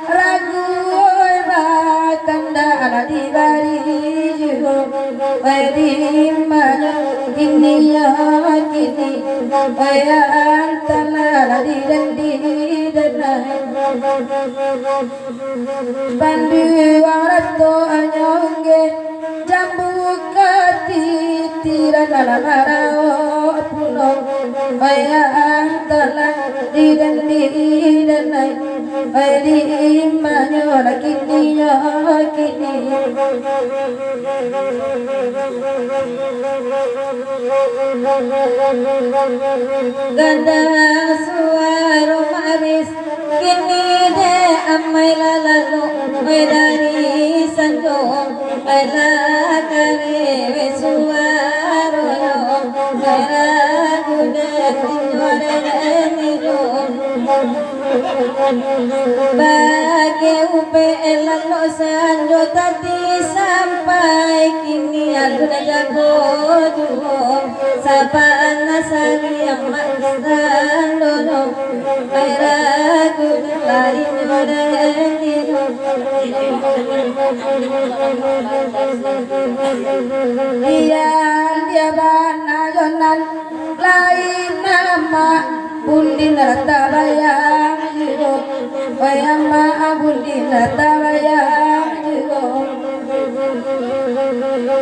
Ragu bakanda ala di barijo Barimanya kini ya kini Bayan tanah di dendi denai Bandu warato anyongge Jambu kati tiran ala marao puno Bayan tanah di dendi denai Barimanya kini ya kini Ganda suara maris kini de amai lalu dari sanjo ala kare suara mera gude tinjore nijo bagi upe lalu sanjo tadi sampai kini aku dah jago juo sapaan nasari amat sandono aku lari berhenti dia bana jonan lain nama bundin rata bayang jigo bayang ma bundin rata bayang jigo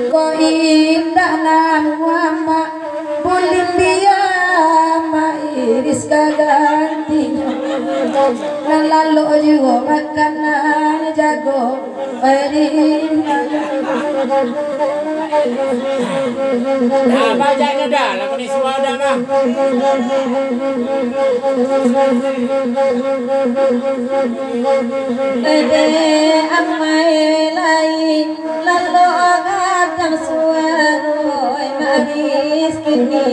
ko indah nama bundin dia ma iris kagantinya lalu jigo makanan jago baca ke dah, lagu ni semua dah lah. Amai lai lalu kadang suara maris kini,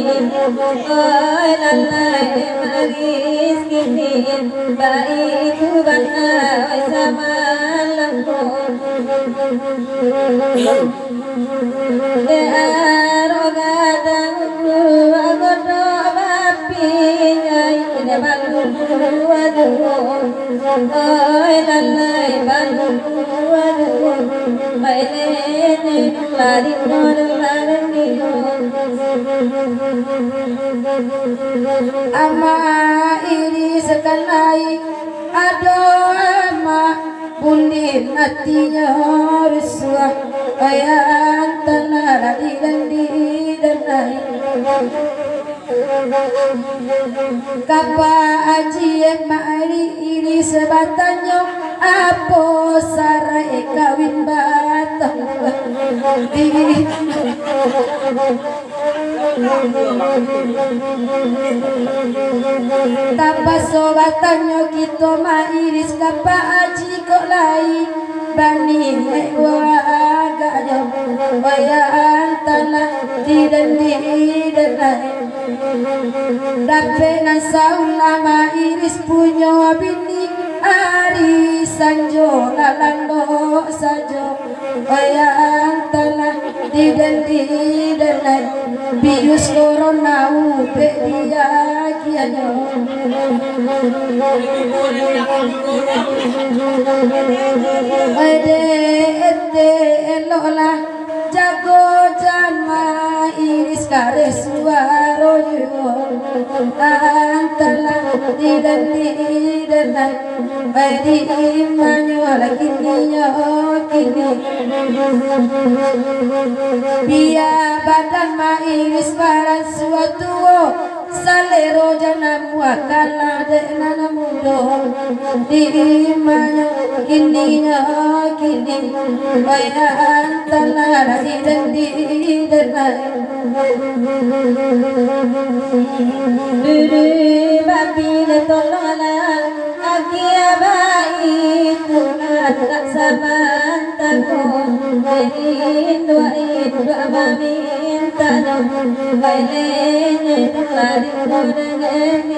lalai maris kini, baik bana sama lampu. Ama iri sekanai ado ama bundin hatinya rusuh bayan tanah di dendi denai kapa aji mari iri sebatanyo apo sarai kawin batang kapa sobatanyo kita mairis kapa aji kok lain bani agaknya bayan tanah di dendi denai Dape nasaulama iris punyo bini ari sanjo lalando sajo bayan tanah di dendi denai bius corona upe dia kianyo ede elola jago janma iris kare suaro yo antala di dendi denai badi imanyo kini biya badan ma iris baran suatu salero janam wakala de nanamudo di imanyo kini bayan antala di dendi denai babi le tolala agia bai tuhan tak saban takon indo minta bailene lari dengan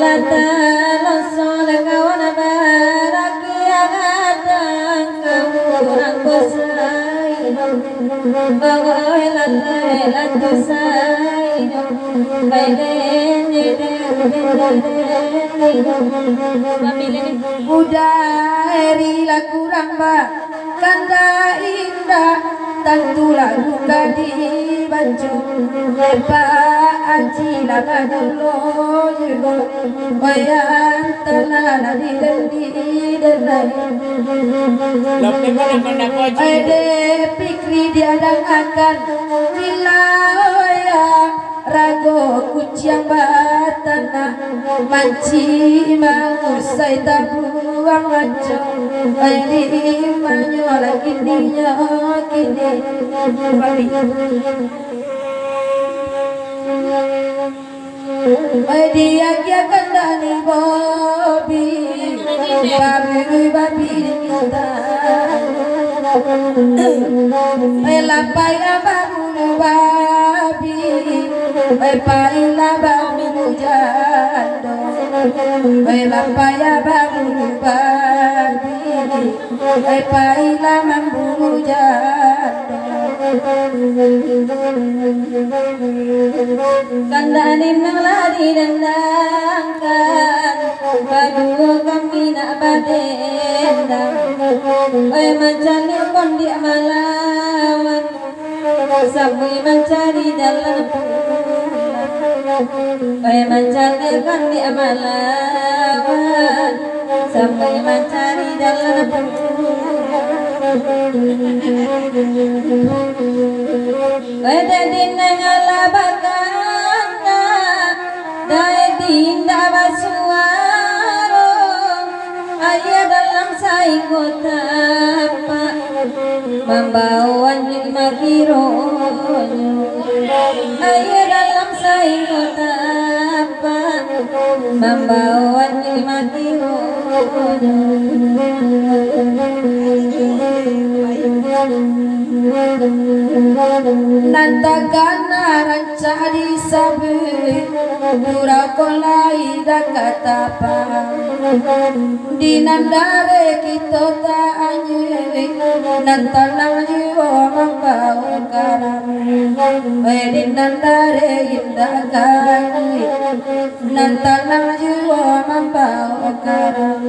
lata losol kawan baraki agadang kamu orang besar bawa Udaherilah kurang kanda indah tantulah buka di baju lepa ancila kadulo wayan tanana di denai Lapne mana kanda poji. ede pikri diadang akan bila ya rago kuciang batana manci mangusai tabuang aco edi manyola kini edi akia kandani bobi babi kita elapai abanu babi paila babu jando elapai abanu babi paila mambu jando kandanin nang lari dendangkan badu kami nak badendang mencari kondi malawan sampai mencari dalam mencari kondi malawan sampai mencari dalam Wedadin ngala bakana dai dinda basuaro ayah dalam saingota membawa lima kiro ayah dalam saingota membawa lima kiro Nantagana ranca di sabi Durakolai dakatapa Di nandare kita ta'anyi Nantanang jiwa membau karam Di nandare indakani Nantanang jiwa membau karam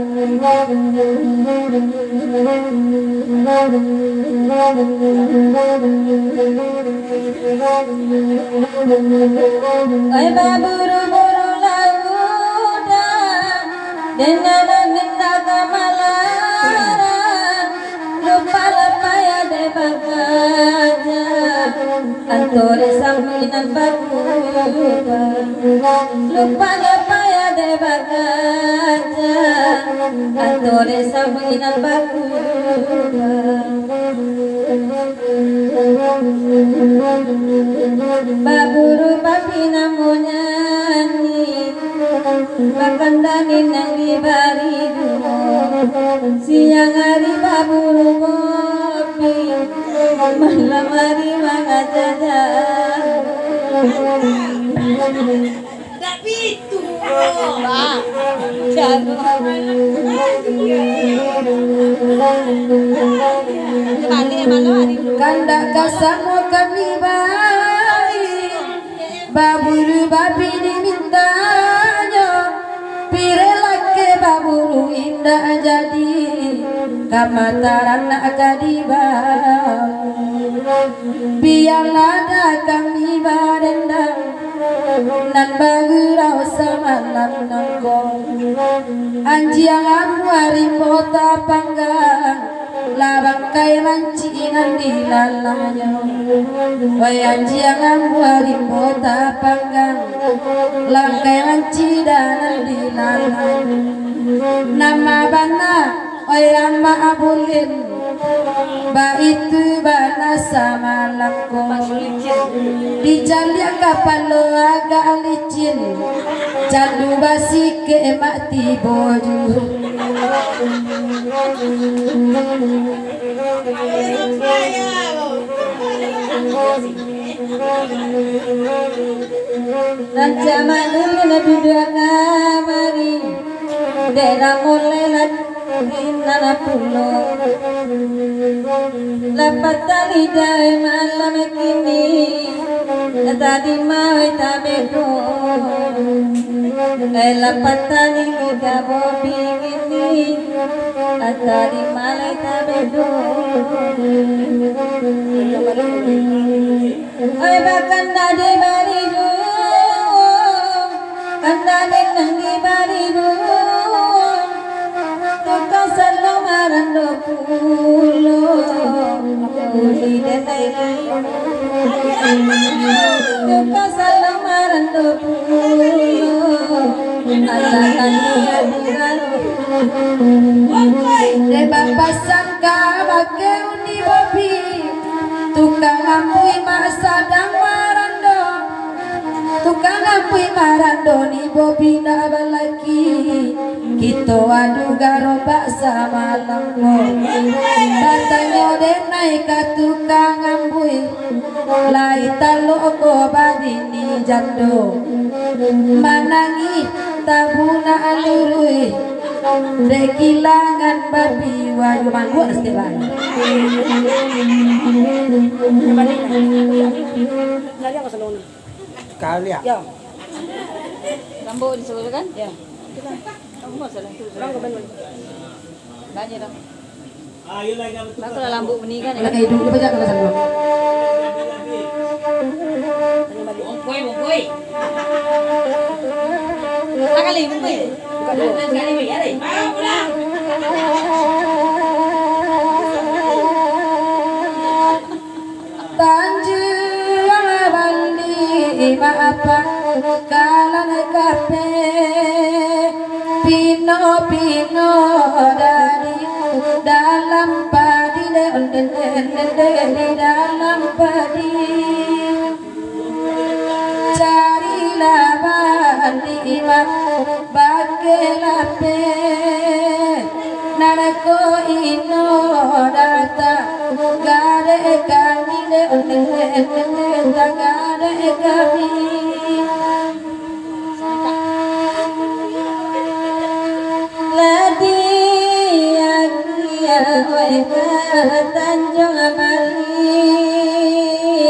Ay baburu-buru lauda dengan ninda kamalara lupa lepaya de bagaja antore saminan bakuba lupa lepaya de bagaja antore saminan bakuba baburu papi namonyanyi bakandani nang dibaridu siang hari baburu kopi malam hari mangajajan tapi itu Pak kanda kasamo kami bayi baburu babi dimintanya pirelake baburu indah jadi kamataran nak kadiba biarlah ada kami barendang nan bagurau samalam nangkong anjiang harimota panggang labang kay mancinan di lalanya way anjiang harimota panggang langkay mancinan di lalanya nama bana way amma abulin ba itu bana sama langkong di jalia kapalo agak licin candu basi ke mati boju Raja manul nabi dua kamari daerah molelat nana pulo lepat tali dari malam kini tadi mau tabedo lepat tali liga bobi kini tadi malam tabedo bahkan dari baridu kan dari nangi baridu Tuka selalu marando pulo Uli denai Tuka selalu marando pulo Alakan dia digaro De bapak sangka bake uni bobi Tukang ampui masadang marando Tukang ampui marando ni bobi na balaki Kito adu garo baksa malam mo Datangyo denai ka tukang ambui Lai talo ko badini jando Manangi tabuna alurui Dekilangan babi wayu manggu istilah Kali ya? Ya. Lambo diseluruhkan? Ya. Kamu salah itu. Banyak dah. Aku dah lambu menikah ni. Lagi hidup baca kalau selalu Bungkui, bungkui. Kali bungkui. Bukan sekali ni ada. Mau pulang. Tanjung bali maapa kalan kape pino pino dari dalam padi di dalam padi carilah bali bakelape narako ino data gare kami gare kami ladi ya oi Tanjung Bali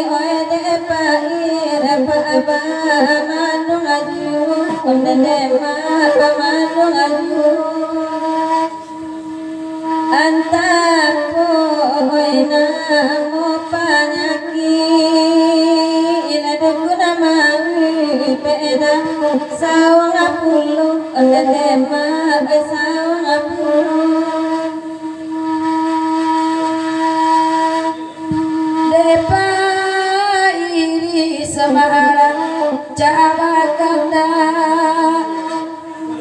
oi de pair pa manung aju ondene ma manung aju antar oi namo panyaki ina dukuna mangi peda sawang apulu ondene ma sawang apulu depa iri semarang Jawa kanda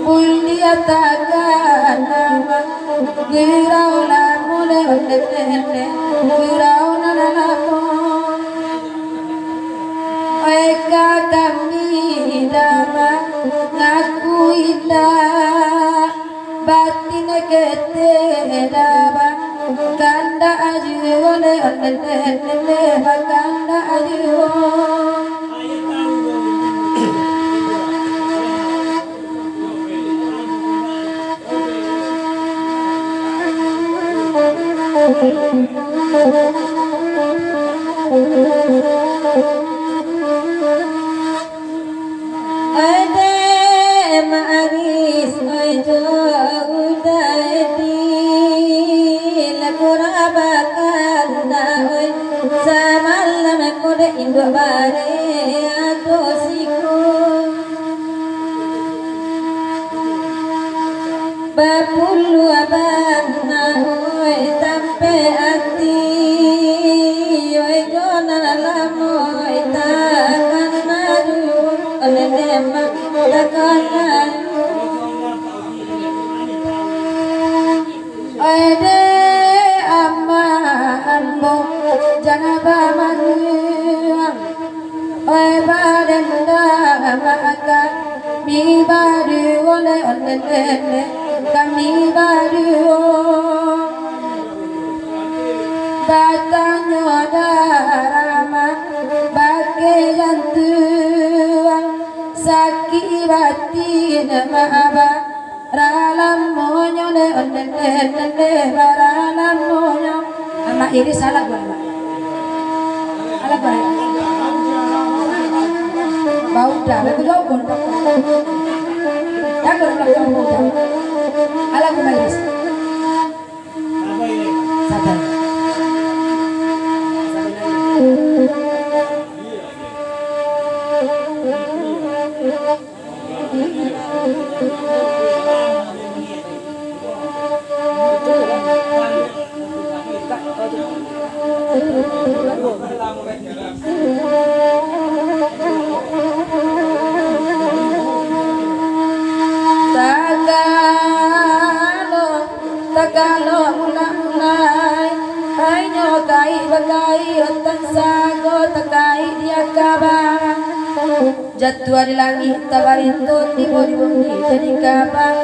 mulia takkan nama girau lamu le girau nana lamu eka kami dama ngaku indah batin kete dama kanda ajiwo le kanda ajiwo ade maris ojo udaidi lakura bakan daoi samalam kode indo bare adosiku bapulu abana oi tampe ati oi jona lamoy takan maru oleh mak takan ade amma ambo janaba manuang oi badenda maka mi baru oleh kami baru batanya darama bagai jantung sakit batin maaba ralam monyo ne onden ralam monyo anak ini salah gua ala gua bau dah aku jauh pun ya gua belakang muda ala gua iris sabar Tagalog mulai ay nyokai bagai otan sago takai dia kabang jatuh di langit tabarinto tibo di bumi jadi kabang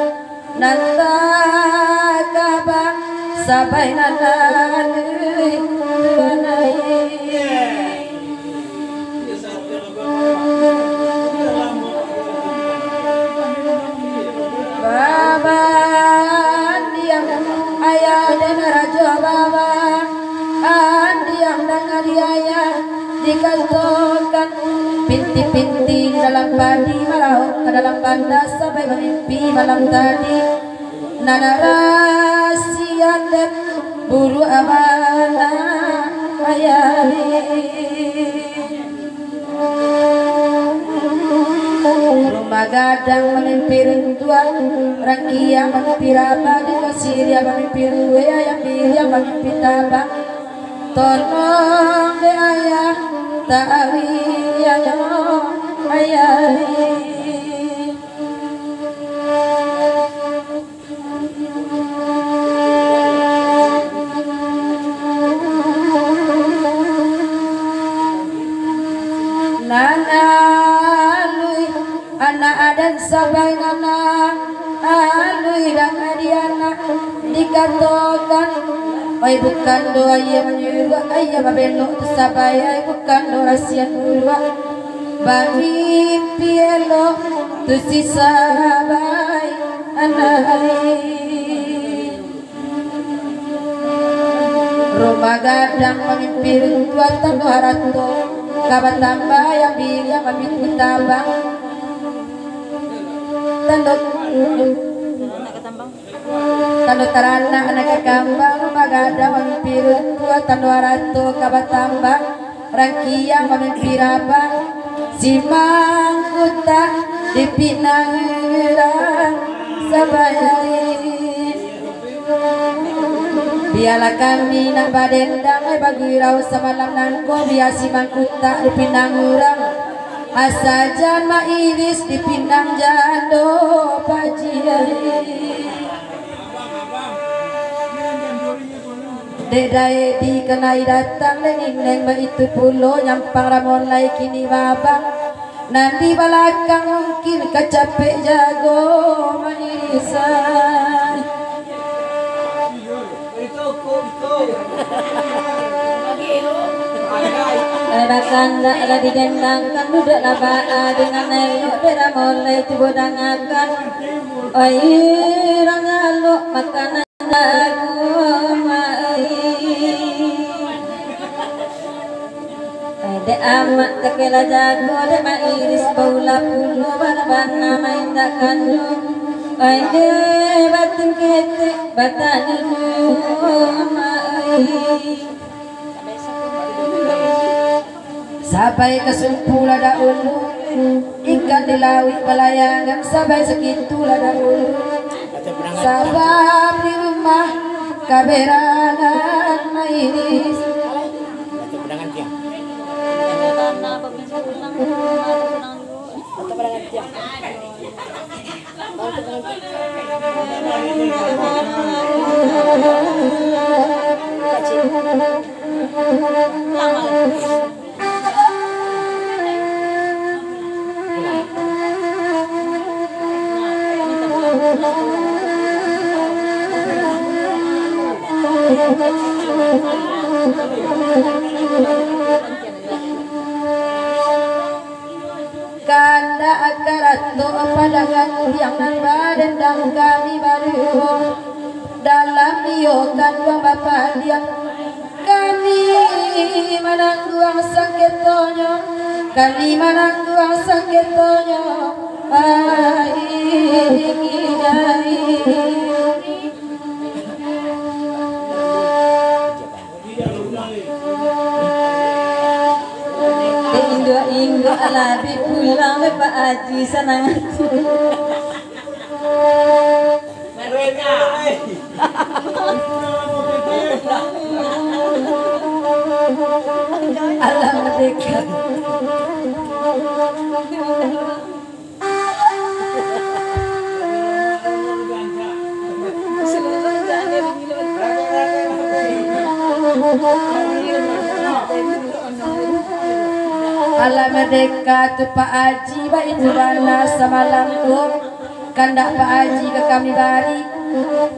nanta kabang sabai nanai banai baba ayah dan raja baba yang dengan ayah dikantongkan pinti-pinti dalam padi malau ke dalam banda sampai bermimpi malam tadi nana rahasia dan buru abana ayah rumah gadang memimpi tua rakia memimpi raba di kosiria memimpi rue ayam biria memimpi tabang tolong de ayah tawi ayah ayah nana anak adan sabai nana alui dan adiana dikatakan oi bukan doa yang menyuruh ayah babelok tu sabai ai bukan doa rahasia dua bagi pielo tu si sabai anai rumah gadang memimpin tua tandu harato kabat tambah yang bilia memimpin tabang tanduk tanduk tarana anak kambang magada memimpin tua tandu harato kabat tambah rangkia memimpin abang simang kuta di pinangirang sabayai biarlah kami nak badendang bagi rau semalam nangko biasi mangkuta di pinangurang asajan ma iris di pinang jando pajiai dedai di kenai datang neng itu pulo nyampang ramon lai kini babang nanti balakang mungkin kecapek jago ma irisan Bahkan ada digendangkan duduk labaa dengan elok beda mulai tiba dangakan oi rangalok makanan aku mai de amat tekela jago de mairis baula pulo barabana mainda kandung oi de batun kete batanu mai sampai ke sumpula daun ikan di laut pelayangan sampai segitu lah daun sabab di rumah kaberangan mairis kanda akar dato padangan yang nan badendang kami baru dalam diokan dua bapa diang kami menangguang saketonyo kami menangguang saketonyo Indo alabi pulang me Pak Haji senang hati. Alam merdeka. Alam merdeka tu Pak Haji baik tu bala semalam tu kandak Pak Haji ke kami bari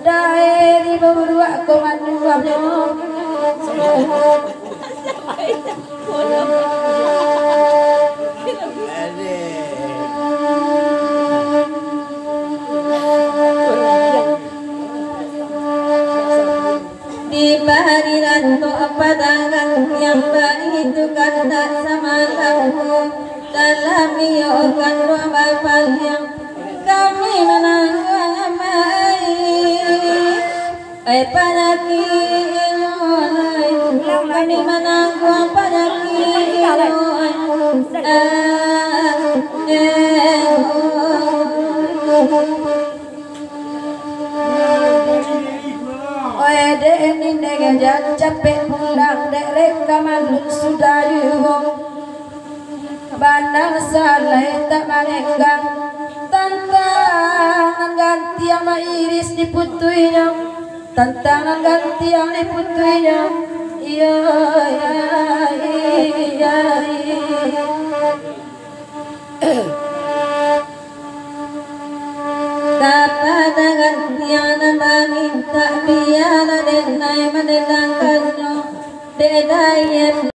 daeri berdua komanduannya di bari ranto padangan yang baik itu kata semalamku dalam niokan dua bapa yang kami menanggung baik penyakit kami menanggung penyakit dek ini jangan capek pulang dek rekaman sudah diubung bandang saleh tak menenggang tantangan ganti yang iris diputuinya tantangan ganti yang diputuinya iya kapadangan tiada meminta biar denai menenangkannya dedai